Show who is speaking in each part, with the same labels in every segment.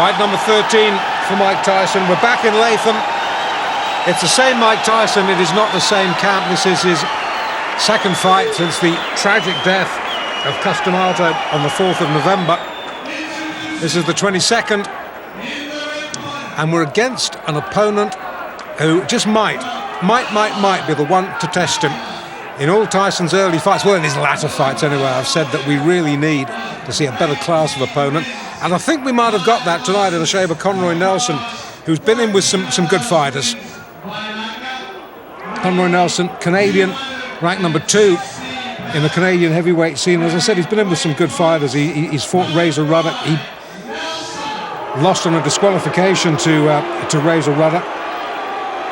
Speaker 1: Fight number 13 for Mike Tyson. We're back in Latham. It's the same Mike Tyson. It is not the same camp. This is his second fight since the tragic death of Customato on the 4th of November. This is the 22nd. And we're against an opponent who just might be the one to test him. In all Tyson's early fights, well, in his latter fights anyway, I've said that we really need to see a better class of opponent. And I think we might have got that tonight in the shape of Conroy Nelson, who's been in with some good fighters. Conroy Nelson, Canadian, ranked number 2 in the Canadian heavyweight scene. As I said, he's been in with some good fighters. He's fought Razor Ruddock. He lost on a disqualification to Razor Ruddock.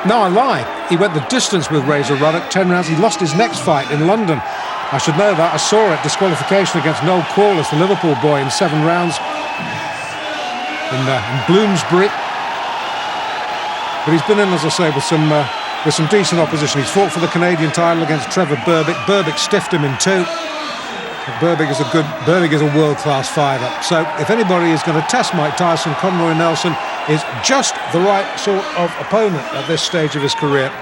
Speaker 1: No, I lie. He went the distance with Razor Ruddock, 10 rounds. He lost his next fight in London. I should know that. I saw it. Disqualification against Noel Corliss, the Liverpool boy, in 7 rounds in Bloomsbury. But he's been in, as I say, with some decent opposition. He's fought for the Canadian title against Trevor Berbick. Berbick stiffed him in 2. Berbick is a world-class fighter. So if anybody is going to test Mike Tyson, Conroy Nelson is just the right sort of opponent at this stage of his career.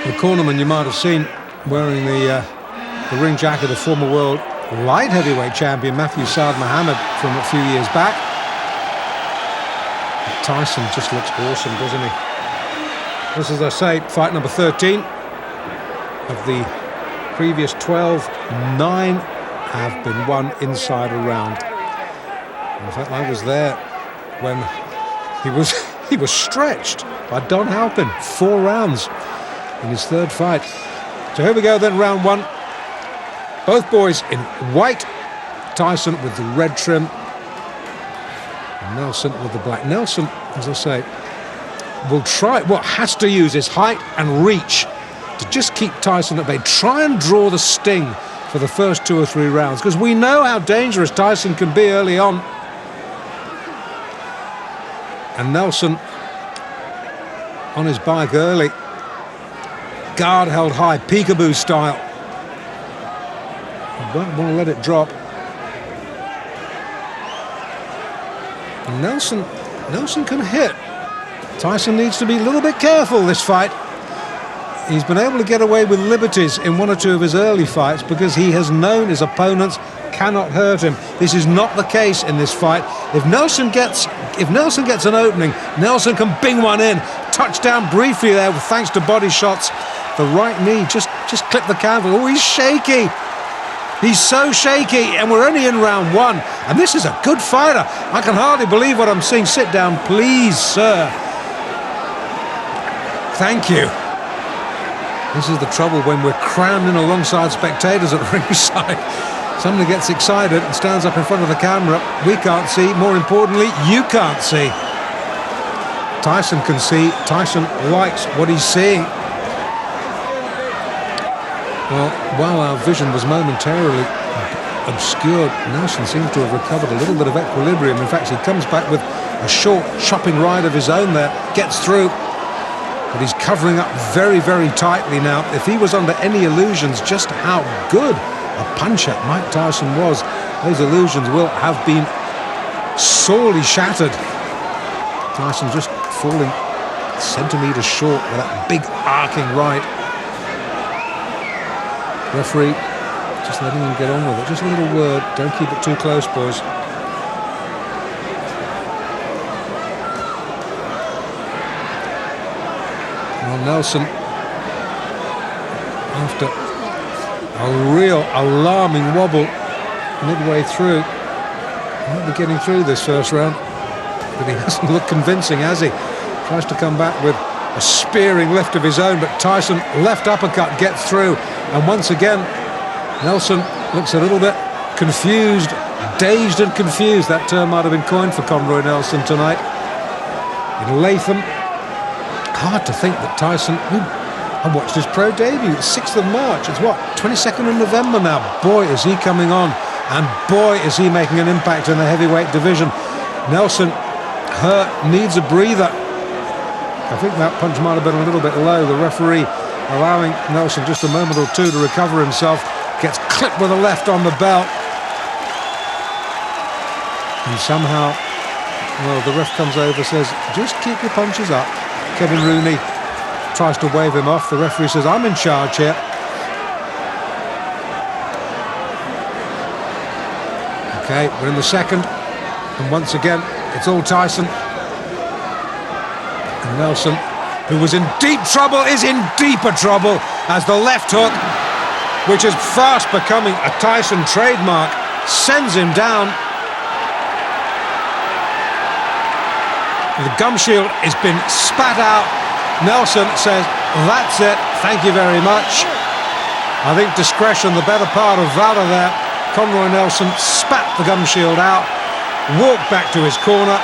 Speaker 1: The cornerman you might have seen wearing the ring jacket of former world light heavyweight champion Matthew Saad Mohammed from a few years back. Tyson just looks awesome, doesn't he? This, as I say, fight number 13 of the previous 12. 9 have been won inside a round. In fact, I was there when he was stretched by Don Halpin, 4 rounds in his 3rd fight. So here we go then, round 1. Both boys in white. Tyson with the red trim, and Nelson with the black. Nelson, as I say, has to use his height and reach to just keep Tyson at bay. Try and draw the sting for the first 2 or 3 rounds, because we know how dangerous Tyson can be early on. And Nelson on his bike early. Guard held high, peekaboo style. Don't want to let it drop. And Nelson can hit. Tyson needs to be a little bit careful this fight. He's been able to get away with liberties in 1 or 2 of his early fights because he has known his opponents cannot hurt him. This is not the case in this fight. If Nelson gets an opening, Nelson can bing one in. Touchdown briefly there, thanks to body shots. The right knee just clipped the canvas. Oh, he's shaky. He's so shaky, and we're only in round 1. And this is a good fighter. I can hardly believe what I'm seeing. Sit down, please, sir. Thank you. This is the trouble when we're crammed in alongside spectators at ringside. Somebody gets excited and stands up in front of the camera. We can't see. More importantly, you can't see. Tyson can see. Tyson likes what he's seeing. Well, while our vision was momentarily obscured, Nelson seems to have recovered a little bit of equilibrium. In fact, he comes back with a short chopping ride of his own there, gets through, but he's covering up very, very tightly now. If he was under any illusions just how good a puncher Mike Tyson was, those illusions will have been sorely shattered. Tyson just falling centimetres short with that big arcing right. Referee just letting him get on with it. Just a little word. Don't keep it too close, boys. Well, Nelson, after a real alarming wobble midway through, might be getting through this first round, but he doesn't look convincing, has he? Tries to come back with a spearing lift of his own, but Tyson left uppercut gets through, and once again Nelson looks a little bit confused, dazed and confused. That term might have been coined for Conroy Nelson tonight in Latham. Hard to think that Tyson, I watched his pro debut, 6th of March, it's what, 22nd of November now. Boy, is he coming on, and boy, is he making an impact in the heavyweight division. Nelson hurt, needs a breather. I think that punch might have been a little bit low. The referee allowing Nelson just a moment or 2 to recover himself. Gets clipped with a left on the belt. And somehow, well, the ref comes over, says, just keep your punches up. Kevin Rooney tries to wave him off. The referee says, I'm in charge here. Okay, we're in the second. And once again, it's all Tyson. And Nelson, who was in deep trouble, is in deeper trouble as the left hook, which is fast becoming a Tyson trademark, sends him down. The gum shield has been spat out. Nelson says, that's it, thank you very much. I think discretion, the better part of valor there. Conroy Nelson spat the gum shield out, walked back to his corner.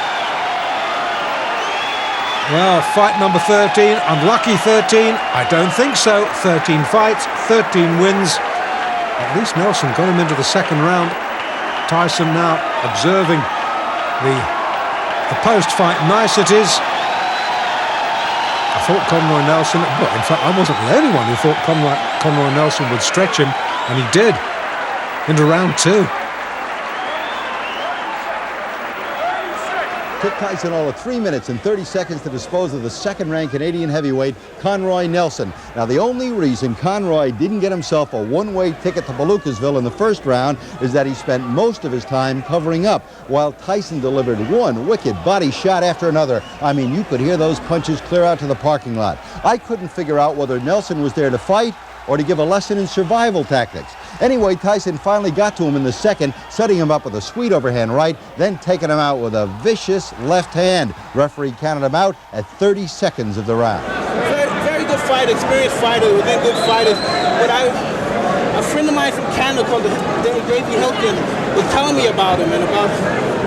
Speaker 1: Well, fight number 13, unlucky 13, I don't think so. 13 fights, 13 wins. At least Nelson got him into the second round. Tyson now observing the post-fight niceties. I thought Conroy Nelson, well, in fact, I wasn't the only one who thought Conroy Nelson would stretch him, and he did, into round 2.
Speaker 2: Took Tyson all of 3 minutes and 30 seconds to dispose of the second-ranked Canadian heavyweight, Conroy Nelson. Now, the only reason Conroy didn't get himself a one-way ticket to Palookasville in the first round is that he spent most of his time covering up, while Tyson delivered one wicked body shot after another. I mean, you could hear those punches clear out to the parking lot. I couldn't figure out whether Nelson was there to fight or to give a lesson in survival tactics. Anyway, Tyson finally got to him in the second, setting him up with a sweet overhand right, then taking him out with a vicious left hand. Referee counted him out at 30 seconds of the round.
Speaker 3: Very good fighter, experienced fighter, within good fighters. But a friend of mine from Canada called Davey Hilton was telling me about him and about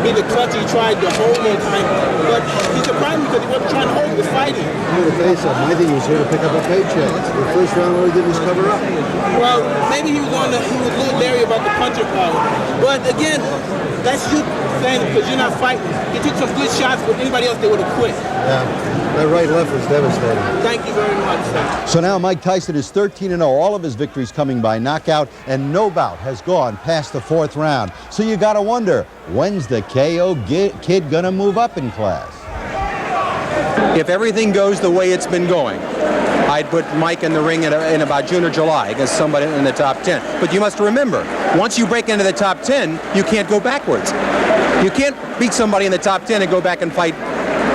Speaker 3: the clutch he tried to hold one time. But he surprised me because he wasn't trying to hold, he was fighting.
Speaker 2: I'm going to face him. I think he was here to pick up a paycheck. The first round, all he did was cover up.
Speaker 3: Well, maybe he was a little leery about the punching power. But again, that's you saying because you're not fighting. He took some good shots, but anybody else, they would have quit.
Speaker 2: Yeah, that right left was devastating.
Speaker 3: Thank you very much, sir.
Speaker 2: So now Mike Tyson is 13-0, all of his victories coming by knockout, and no bout has gone past the 4th round. So you got to wonder, when's the KO kid gonna move up in class?
Speaker 4: If everything goes the way it's been going, I'd put Mike in the ring in about June or July against somebody in the top 10. But you must remember, once you break into the top 10, you can't go backwards. You can't beat somebody in the top 10 and go back and fight,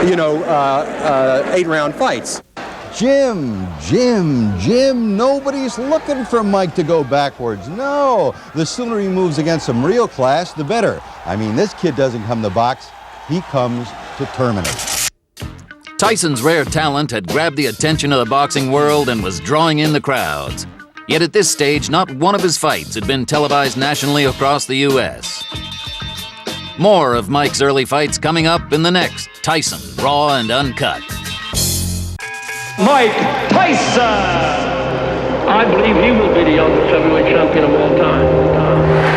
Speaker 4: 8-round fights.
Speaker 2: Jim, nobody's looking for Mike to go backwards. No, the sooner he moves against some real class, the better. I mean, this kid doesn't come to box, he comes to terminate.
Speaker 5: Tyson's rare talent had grabbed the attention of the boxing world and was drawing in the crowds. Yet at this stage, not one of his fights had been televised nationally across the U.S. More of Mike's early fights coming up in the next Tyson Raw and Uncut.
Speaker 6: Mike Tyson! I believe he will be the youngest heavyweight champion of all time.